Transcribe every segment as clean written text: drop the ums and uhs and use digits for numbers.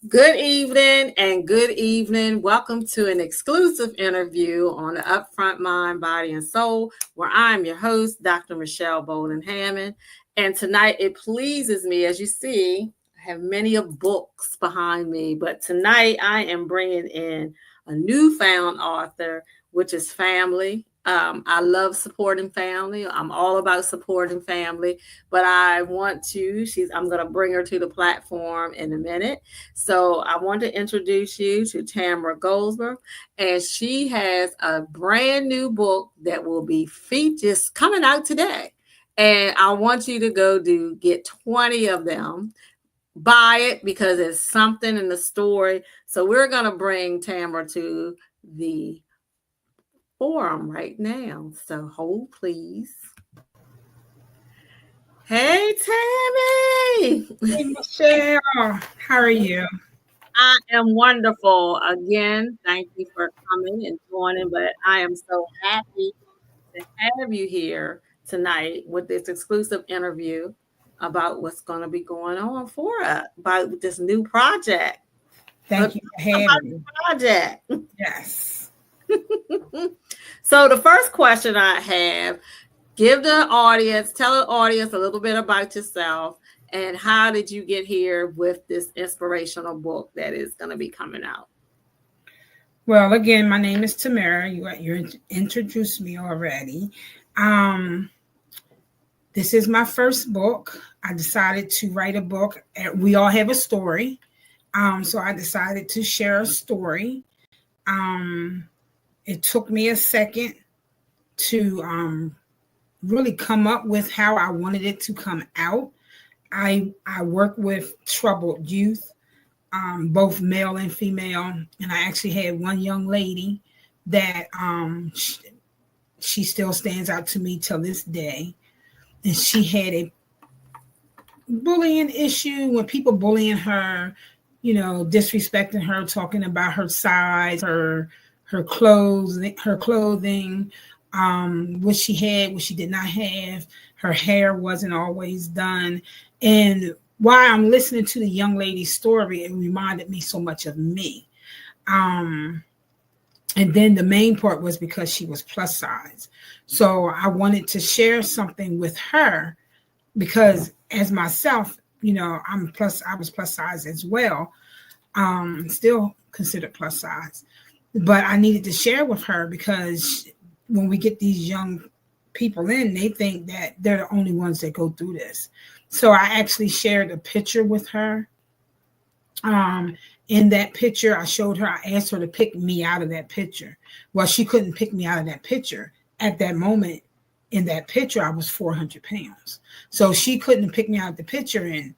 Good evening and good evening. Welcome to an exclusive interview on the Upfront Mind, Body, and Soul, where I'm your host, Dr. Michelle Bolden-Hammond. And tonight it pleases me, as you see, I have many of books behind me, but tonight I am bringing in a newfound author, which is family. I love supporting family. I'm all about supporting family, but I'm going to bring her to the platform in a minute. So I want to introduce you to Tamara Goldsborough, and she has a brand new book that will be featured coming out today. And I want you to get 20 of them. Buy it because there's something in the story. So we're going to bring Tamara to the forum right now. So hold, please. Hey, Tammy. Hey, Michelle. How are you? I am wonderful. Again, thank you for coming and joining, but I am so happy to have you here tonight with this exclusive interview about what's going to be going on about this new project. Thank you for having me. Project. Yes. So the first question I have, tell the audience a little bit about yourself and how did you get here with this inspirational book that is going to be coming out? Well, again, my name is Tamara. You introduced me already. This is my first book. I decided to write a book. We all have a story. So I decided to share a story. It took me a second to really come up with how I wanted it to come out. I work with troubled youth, both male and female, and I actually had one young lady that she still stands out to me till this day. And she had a bullying issue when people bullying her, disrespecting her, talking about her size, her clothing, what she had, what she did not have. Her hair wasn't always done. And while I'm listening to the young lady's story, it reminded me so much of me. And then the main part was because she was plus size. So I wanted to share something with her because as myself, I was plus size as well. Still considered plus size. But I needed to share with her because when we get these young people in, they think that they're the only ones that go through this. So I actually shared a picture with her. In that picture, I asked her to pick me out of that picture. Well, she couldn't pick me out of that picture. At that moment, in that picture, I was 400 pounds. So she couldn't pick me out of the picture. And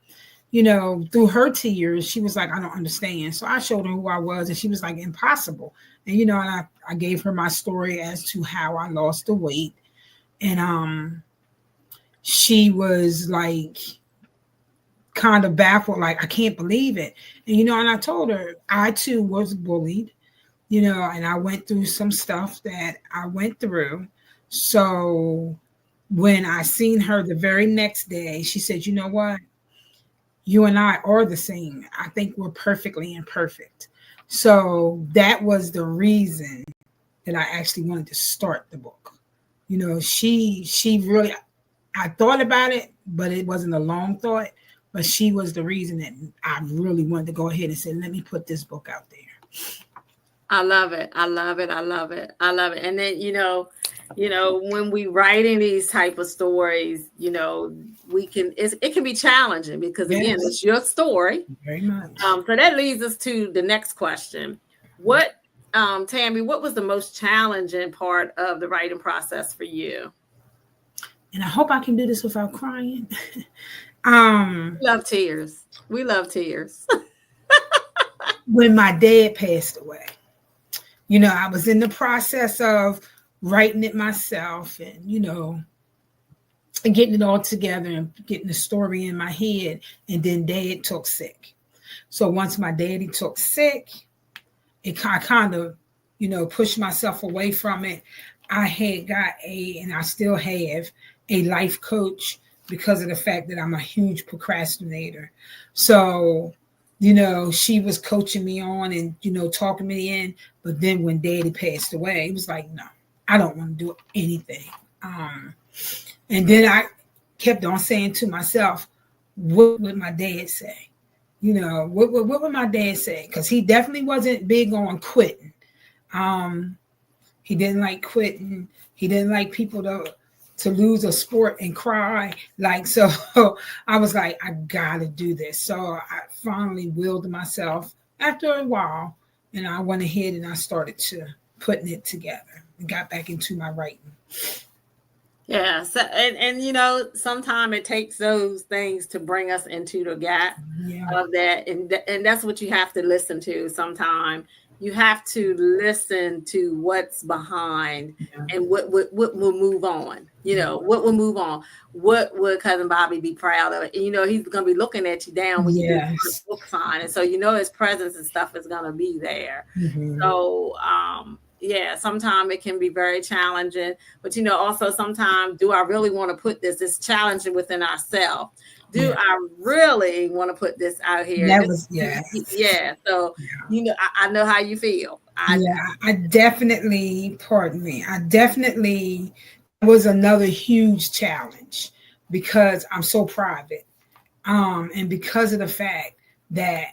through her tears, she was like, I don't understand. So I showed her who I was, and she was like, impossible. And, and I gave her my story as to how I lost the weight. And she was like kind of baffled, like, I can't believe it. And, and I told her I too was bullied, and I went through some stuff that I went through. So when I seen her the very next day, she said, you know what? You and I are the same. I think we're perfectly imperfect. So that was the reason that I actually wanted to start the book. She really, I thought about it, but it wasn't a long thought. But she was the reason that I really wanted to go ahead and say, let me put this book out there. I love it. I love it. I love it. I love it. And then, when we writing these type of stories, it can be challenging because again, it's your story. Very much. So that leads us to the next question. What Tammy, what was the most challenging part of the writing process for you? And I hope I can do this without crying. We love tears. We love tears. When my dad passed away, I was in the process of writing it myself and getting it all together and getting the story in my head. And then dad took sick. So once my daddy took sick, I kind of, pushed myself away from it. I had got and I still have, a life coach because of the fact that I'm a huge procrastinator. So, she was coaching me on and, talking me in. But then when daddy passed away, it was like, no, I don't want to do anything. And then I kept on saying to myself, what would my dad say? What would my dad say? Because he definitely wasn't big on quitting. He didn't like quitting. He didn't like people to lose a sport and cry. So I was like, I gotta do this. So I finally willed myself after a while, and I went ahead and I started to putting it together and got back into my writing. Yeah. So, and sometimes it takes those things to bring us into the gap of that. And that's what you have to listen to sometimes. You have to listen to what's behind and what will move on. What will move on. What would Cousin Bobby be proud of? And, he's going to be looking at you down when you do the first book sign. And so, his presence and stuff is going to be there. Mm-hmm. So, sometimes it can be very challenging, but also sometimes, do I really want to put this? It's challenging within ourselves. Do I really want to put this out here? So, I know how you feel. I definitely, pardon me. I definitely was another huge challenge because I'm so private. And because of the fact that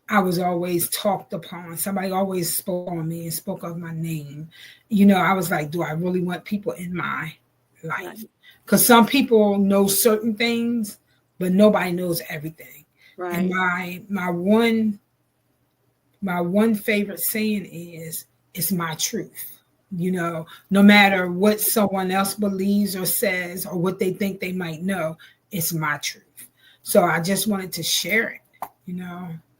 I was always talked upon. Somebody always spoke on me and spoke of my name. I was like, do I really want people in my life? Because some people know certain things, but nobody knows everything. Right. And my one favorite saying is, it's my truth. No matter what someone else believes or says or what they think they might know, it's my truth. So I just wanted to share it,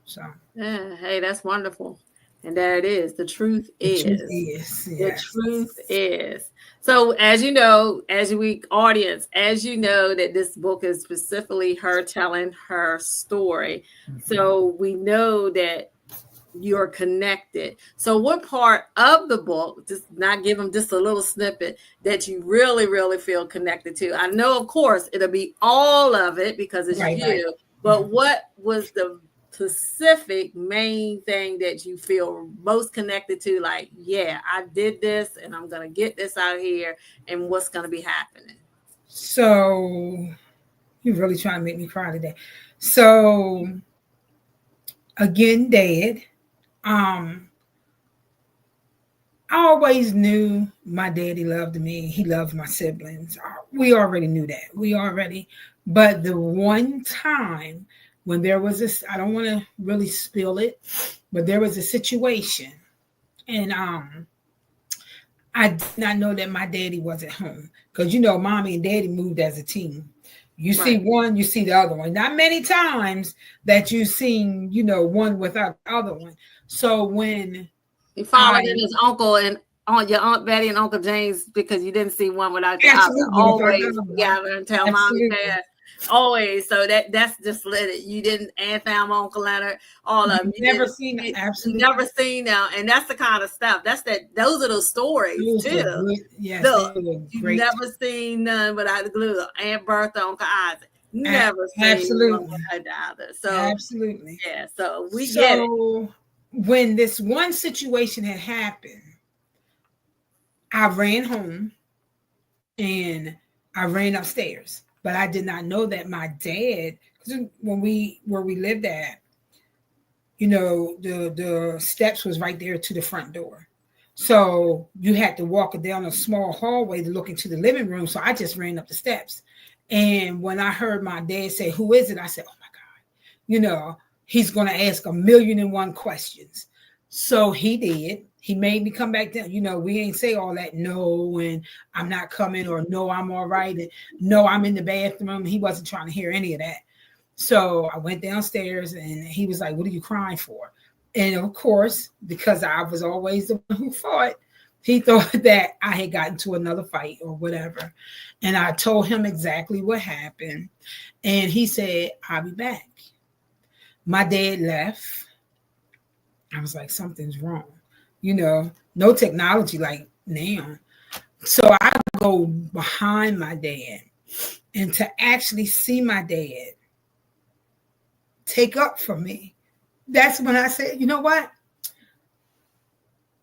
So hey, that's wonderful. And there it is. The truth is. The truth is. So as you know, that this book is specifically her telling her story. Mm-hmm. So we know that you're connected. So what part of the book, just not give them just a little snippet, that you really, really feel connected to? I know, of course, it'll be all of it because it's you. Right. But what was the specific main thing that you feel most connected to? Like, yeah, I did this and I'm going to get this out here and what's going to be happening. So you're really trying to make me cry today. So again, Dad, I always knew my daddy loved me. He loved my siblings. We already knew that. But the one time when there was this, I don't want to really spill it, but there was a situation, and I did not know that my daddy was at home because mommy and daddy moved as a team. You see one, you see the other one. Not many times that you've seen, one without the other one. So when he followed in his uncle and on your Aunt Betty and Uncle James because you didn't see one without the other. Always together and tell mom and dad. Always. So that's just let it. You didn't Aunt Thelma, Uncle Leonard, all of them. You never seen them. Absolutely. You never seen them. And that's the kind of stuff. Those are those stories too. Yes. Look, you've never seen none without the glue. Aunt Bertha, Uncle Isaac. Never seen one without the other. So absolutely. Yeah. So we get it. When this one situation had happened, I ran home and I ran upstairs. But I did not know that my dad, because where we lived at, the steps was right there to the front door. So you had to walk down a small hallway to look into the living room. So I just ran up the steps. And when I heard my dad say, "Who is it?" I said, "Oh my God, he's going to ask 1,000,001 questions." So he did. He made me come back down. We ain't say all that no, and I'm not coming, or no, I'm all right, and no, I'm in the bathroom. He wasn't trying to hear any of that. So I went downstairs and he was like, "What are you crying for?" And of course, because I was always the one who fought, he thought that I had gotten to another fight or whatever. And I told him exactly what happened. And he said, "I'll be back." My dad left. I was like, something's wrong. No technology like now. So I go behind my dad, and to actually see my dad take up for me, that's when I said, you know what?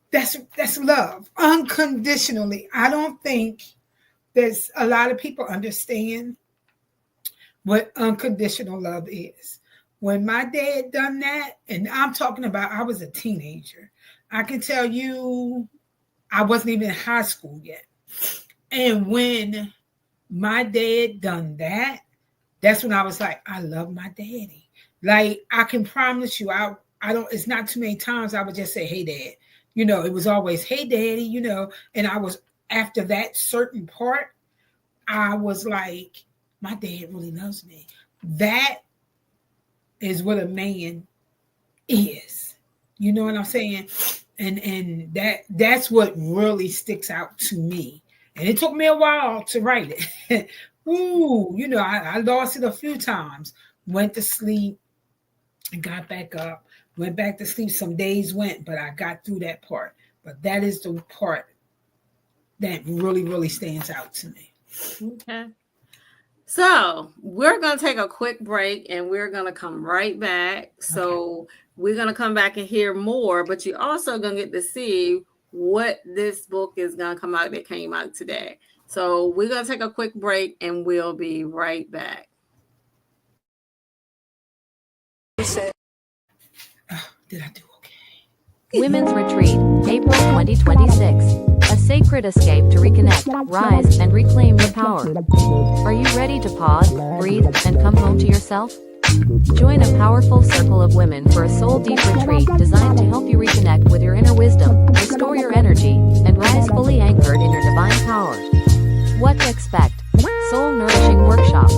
That's love unconditionally. I don't think there's a lot of people understand what unconditional love is. When my dad done that, and I'm talking about I was a teenager, I can tell you I wasn't even in high school yet. And when my dad done that, that's when I was like, I love my daddy. Like, I can promise you, I don't, it's not too many times I would just say, "Hey, Dad." It was always, "Hey, Daddy," and I was, after that certain part, I was like, my dad really loves me. That is what a man is. You know what I'm saying? And that's what really sticks out to me. And it took me a while to write it. Ooh, I lost it a few times. Went to sleep and got back up. Went back to sleep. Some days went, but I got through that part. But that is the part that really, really stands out to me. Okay. So we're going to take a quick break and we're going to come right back. So we're going to come back and hear more, but you're also going to get to see what this book is going to come out that came out today. So we're going to take a quick break and we'll be right back. Did I do okay? Women's Retreat, April 2026. A sacred escape to reconnect, rise, and reclaim your power. Are you ready to pause, breathe, and come home to yourself? Join a powerful circle of women for a soul-deep retreat designed to help you reconnect with your inner wisdom, restore your energy, and rise fully anchored in your divine power. What to expect? Soul-nourishing workshops,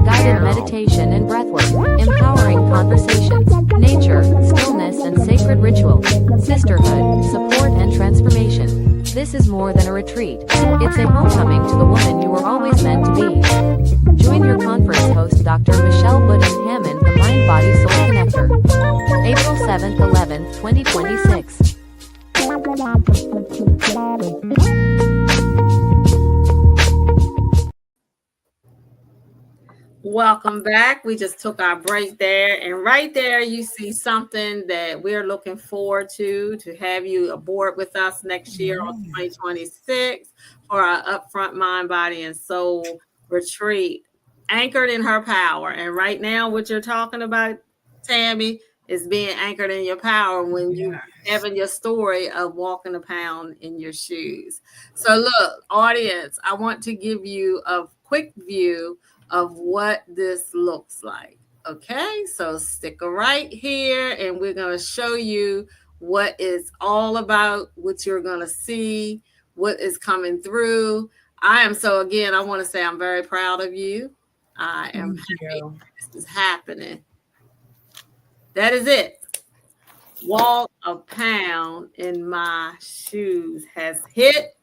guided meditation and breathwork, empowering conversations, nature, stillness and sacred ritual, sisterhood, support and transformation. This is more than a retreat. It's a homecoming to the woman you were always meant to be. Join your conference host Dr. Michelle Hammond, the Mind Body Soul Connector. April 7th, 11th, 2026. Welcome back. We just took our break there, and right there you see something that we're looking forward to have you aboard with us next year on 2026 for our Upfront Mind, Body, and Soul retreat, anchored in her power. And right now, what you're talking about, Tammy, is being anchored in your power when you having your story of walking a pound in your shoes. So look, audience, I want to give you a quick view of what this looks like. Okay, so stick right here and we're going to show you what it's all about, what you're going to see, what is coming through. I am so, again, I want to say I'm very proud of you. I am happy this is happening. That is it. Walk a pound in my shoes has hit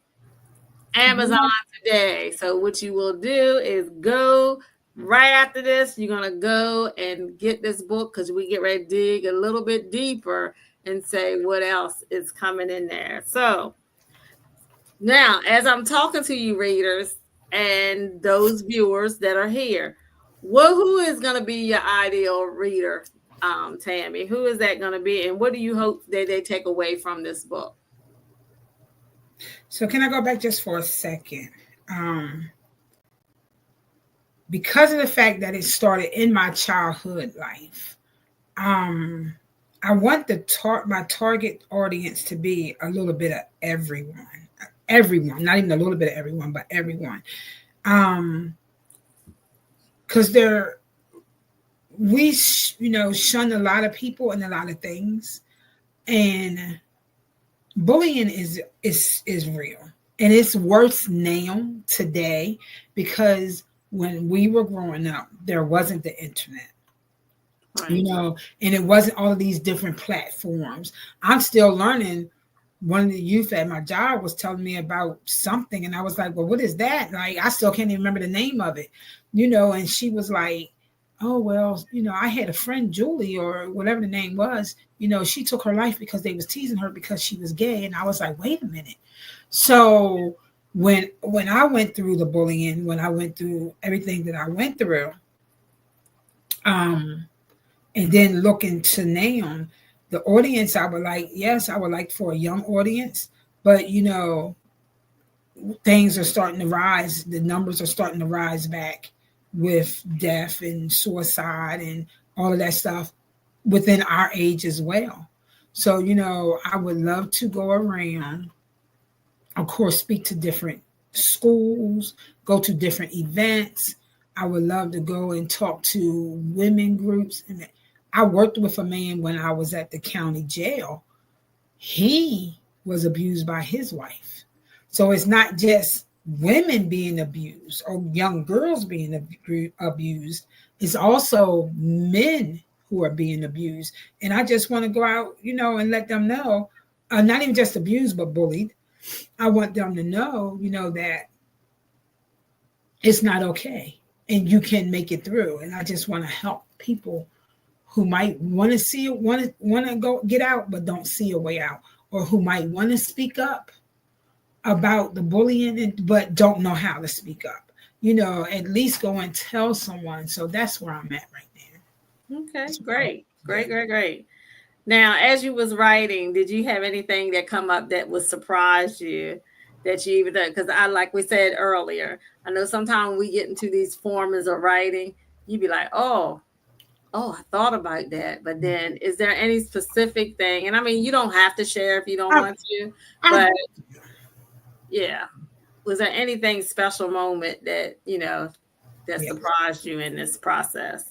Amazon today. So what you will do is go right after this. You're going to go and get this book because we get ready to dig a little bit deeper and say what else is coming in there. So now, as I'm talking to you readers and those viewers that are here, who is going to be your ideal reader, Tammy? Who is that going to be? And what do you hope that they take away from this book? So can I go back just for a second? Because of the fact that it started in my childhood life, I want my target audience to be a little bit of everyone, not even a little bit of everyone, but everyone. Because we shun a lot of people and a lot of things, And bullying is real. And it's worse now today because when we were growing up, there wasn't the internet. Right. And it wasn't all of these different platforms. I'm still learning. One of the youth at my job was telling me about something, and I was like, well, what is that? Like, I still can't even remember the name of it, and she was like, oh, well, I had a friend, Julie, or whatever the name was, she took her life because they was teasing her because she was gay. And I was like, wait a minute. So when I went through the bullying, when I went through everything that I went through, and then looking to now, the audience, I would like for a young audience, but things are starting to rise. The numbers are starting to rise back with death and suicide and all of that stuff within our age as well. So, I would love to go around, of course, speak to different schools, go to different events. I would love to go and talk to women groups. And I worked with a man when I was at the county jail. He was abused by his wife. So it's not just women being abused or young girls being abused. It's also men who are being abused. And I just want to go out, and let them know, not even just abused, but bullied. I want them to know, that it's not okay and you can make it through. And I just want to help people who might want to see it, want to go get out, but don't see a way out, or who might want to speak up about the bullying, but don't know how to speak up. At least go and tell someone. So that's where I'm at right now. Okay, great. Now, as you was writing, did you have anything that come up that would surprise you that you even done? Because like we said earlier, I know sometimes when we get into these formats of writing, you be like, oh, I thought about that. But then is there any specific thing? And I mean, you don't have to share if you don't want to, but yeah. Was there anything special moment that, that surprised you in this process?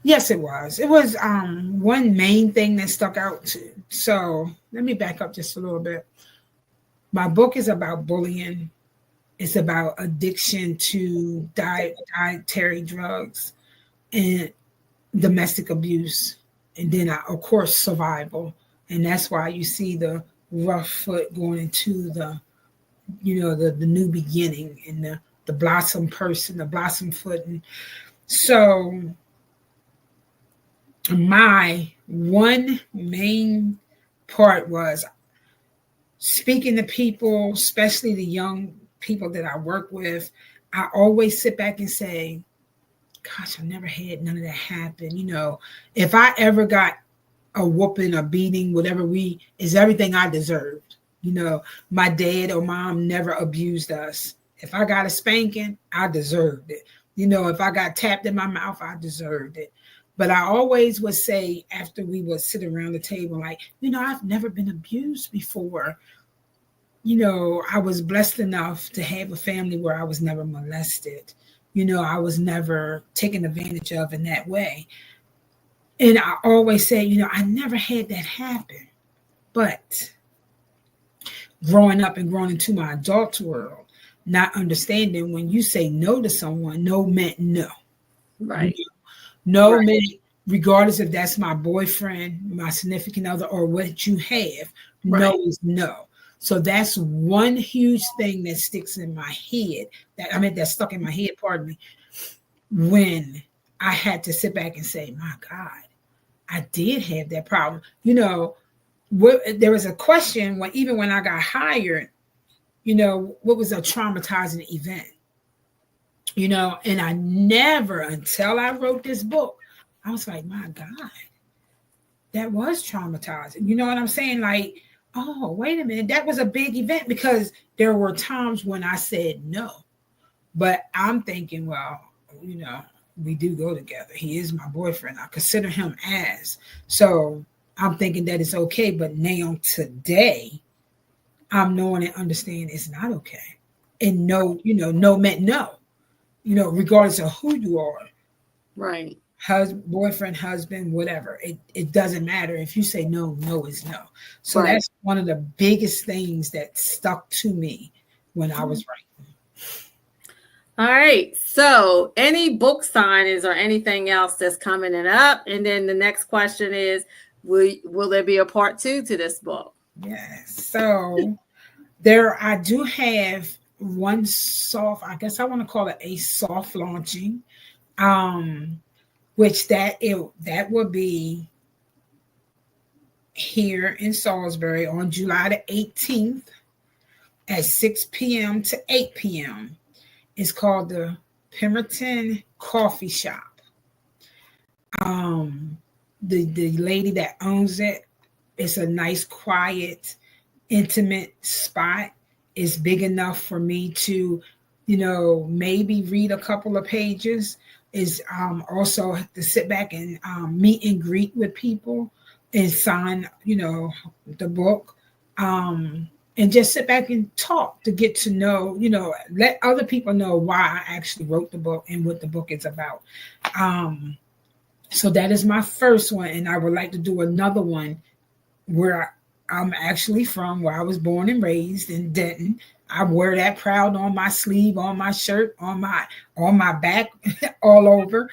Yes, it was. It was one main thing that stuck out. So let me back up just a little bit. My book is about bullying. It's about addiction to dietary drugs and domestic abuse. And then, of course, survival. And that's why you see the rough foot going into the new beginning, and the blossom person, the blossom foot. And so my one main part was speaking to people, especially the young people that I work with. I always sit back and say, gosh, I never had none of that happen. If I ever got a whooping, a beating, whatever, is everything I deserved. My dad or mom never abused us. If I got a spanking, I deserved it. If I got tapped in my mouth, I deserved it. But I always would say, after we would sit around the table, like, I've never been abused before. I was blessed enough to have a family where I was never molested. I was never taken advantage of in that way. And I always say, I never had that happen. But growing up and growing into my adult world, not understanding when you say no to someone, no meant no. Right. No meant, regardless if that's my boyfriend, my significant other, or what you have, no is no. So that's one huge thing that sticks in my head, that stuck in my head, pardon me, when I had to sit back and say, my God, I did have that problem. There was a question even when I got hired, what was a traumatizing event? And I never, until I wrote this book, I was like, my God, that was traumatizing. You know what I'm saying? Like, oh, wait a minute. That was a big event, because there were times when I said no. But I'm thinking, well, we do go together. He is my boyfriend. I consider him as. So I'm thinking that it's okay. But now today, I'm knowing and understanding it's not okay. And no meant no, regardless of who you are. Right. boyfriend, husband, whatever. It doesn't matter. If you say no, no is no. So Right. that's one of the biggest things that stuck to me when I was writing. All right. So, any book signings or anything else that's coming up? And then the next question is, will there be a part 2 to this book? Yes. So I do have one soft, I guess I want to call it a soft launching, which that will be here in Salisbury on July the 18th at 6 p.m. to 8 p.m. It's called the Pemberton Coffee Shop. The lady that owns it, it's a nice, quiet, intimate spot. It's big enough for me to, maybe read a couple of pages. Is also to sit back and meet and greet with people and sign, the book. And just sit back and talk to get to know, let other people know why I actually wrote the book and what the book is about. So that is my first one. And I would like to do another one where I'm actually from, where I was born and raised in Denton. I wear that proud on my sleeve, on my shirt, on my back, all over.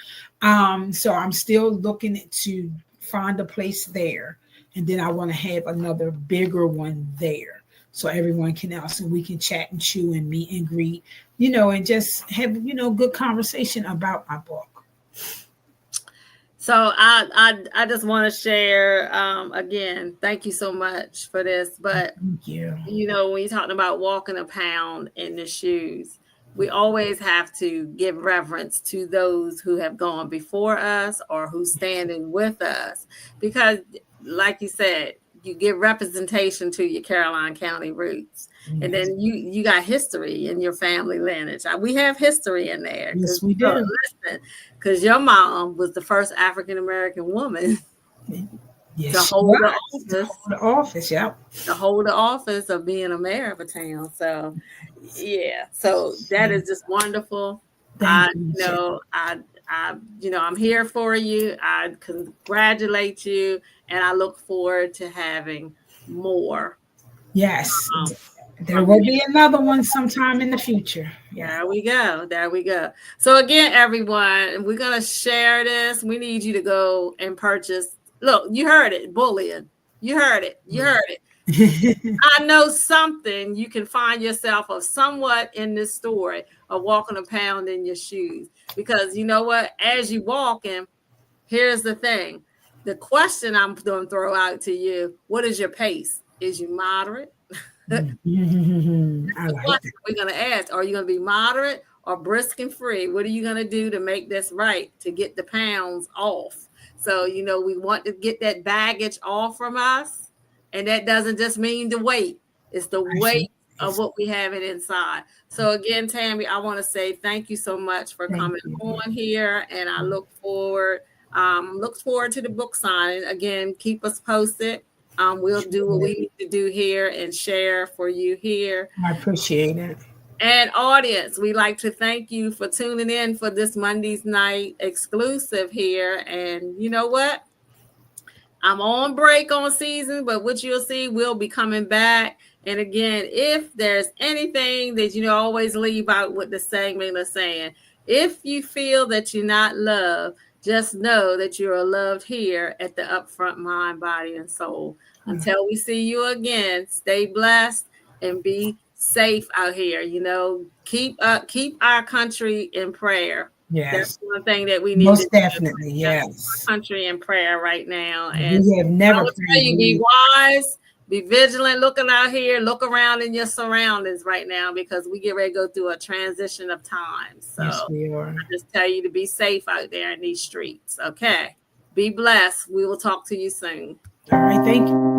So I'm still looking to find a place there. And then I want to have another bigger one there. So everyone can also, we can chat and chew and meet and greet, and just have, good conversation about my book. So I just want to share, again, thank you so much for this. But, Thank you. When you're talking about walking a pound in the shoes, we always have to give reverence to those who have gone before us or who's standing with us. Because like you said, you give representation to your Caroline County roots. Yes. And then you got history in your family lineage. We have history in there. Yes, we do. Listen, because your mom was the first African-American woman to hold the office. Yep. To hold the office of being a mayor of a town. So, yeah. So that is just wonderful. I'm here for you. I congratulate you, and I look forward to having more. Yes. There will be another one sometime in the future. Yeah. There we go. So again, everyone, we're going to share this. We need you to go and purchase. Look, you heard it, bullying. You heard it. I know something you can find yourself of somewhat in this story of walking a pound in your shoes. Because you know what? As you walking, here's the thing. The question I'm going to throw out to you, what is your pace? Is you moderate? We're going to ask, are you going to be moderate or brisk and free? What are you going to do to make this right, to get the pounds off? So, we want to get that baggage off from us. And that doesn't just mean the weight. It's the weight of what we have it inside. So again, Tammy, I want to say thank you so much for coming on here. And I look forward to the book signing. Again, keep us posted. We'll do what we need to do here and share for you here. I appreciate it. And audience, we'd like to thank you for tuning in for this Monday's night exclusive here. And you know what? I'm on break on season, but what you'll see, we'll be coming back. And again, if there's anything that always leave out with the segment of saying, if you feel that you're not loved, just know that you are loved here at the Upfront Mind, Body, and Soul. Until we see you again, stay blessed and be safe out here. Keep our country in prayer. Yes. That's one thing that we need most to definitely do. Yes. Our country in prayer right now. And we have never I would tell you, be wise, be vigilant, looking out here, look around in your surroundings right now, because we get ready to go through a transition of time. So yes, we are. I just tell you to be safe out there in these streets. Okay. Be blessed. We will talk to you soon. All right. Thank you.